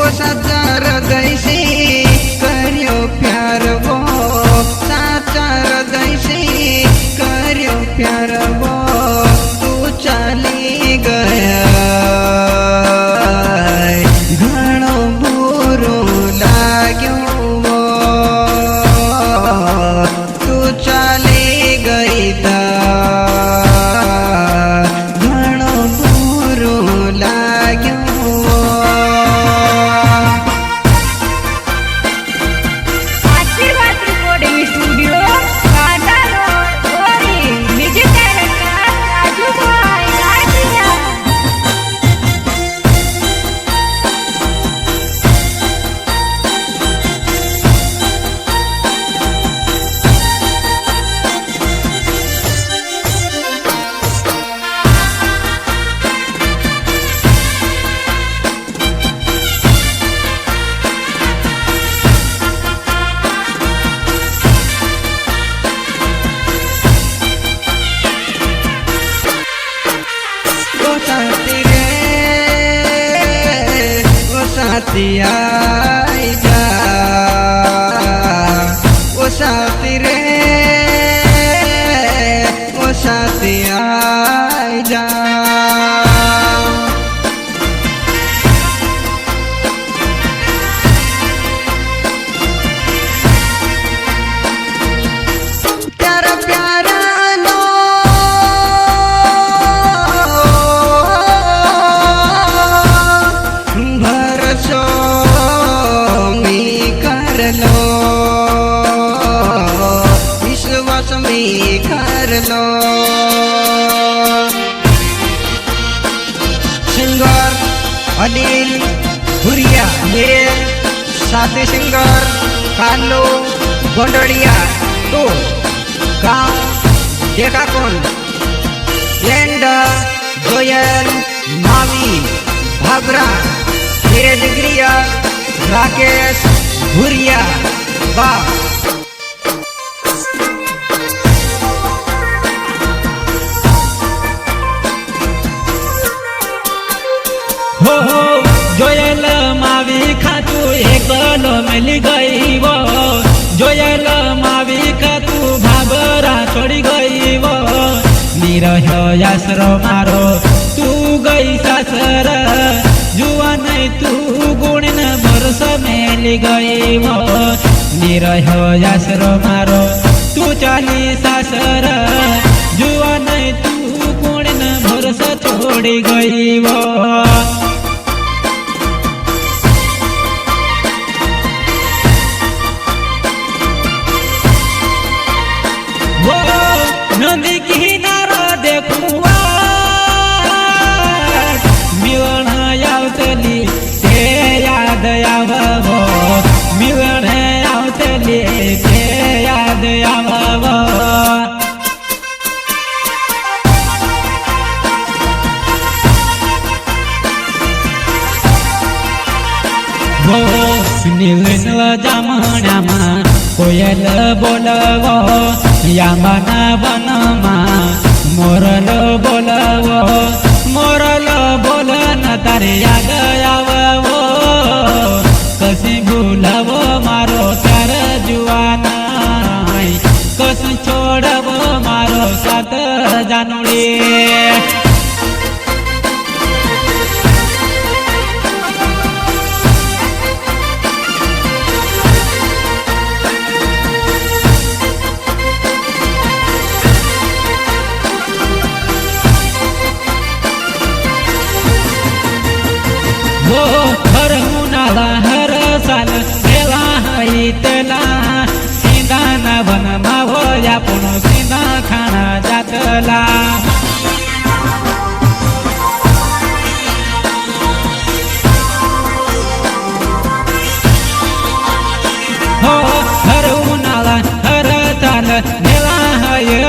वो साचा हृदय से कर्यो प्यार वो, साचा हृदय से कर्यो प्यार वो, तू चाली गया घणो बुरो लाग्यो वो, तू चाली गई ता घणो बुरो लाग्यो वो। आशीर्वाद रिकॉर्डिंग स्टूडियो कांटा रोड गोरी, म्यूजिक डायरेक्टर राजू भाई राजिया। वो साथी आई जा, वो साथी रे, वो साथी आई जा। प्यारा प्यारा नो भरोसो मी कर लो, विश्वास में कर लो। सिंगर अनिल भुरिया, मेरे साथी सिंगर कालो गोंडलिया, तो गाँव देखा कौन एंड जोयल मावी भागरा, मेरे डिग्रिया राकेश भुरिया बा। हो जोयल मावी खातू एक मिल गई वो, जोयल मावी खातू भाबरा छोड़ी गई वो, निरह आसरो मारो तू गई सासर, जुआ नहीं तू गुण न बरस मेल गई वो, निरह आसरो मारो तू चाली सासर, जुआ नहीं तू गुण न बरस छोड़ी गई वो। नदी किनारा देखुआ मिलन आवतली ते याद आवो, मिलन आवतली ते याद आवो। वो सुनील जामण्यामा कोयल बोलवो, यामना वनमा मोरल बोलवो, मोरल बोलन तारे याद आवो, कसी भूलवो मारो प्यार जुआना, कसी छोड़वो मारो सात जानुड़ी। वो हर उन्हाळा हर साल गेला हई तेला, सीधा न बन मावो आपण सीधा खाना जातला। हो हर उन्हाळा हर साल गेला हई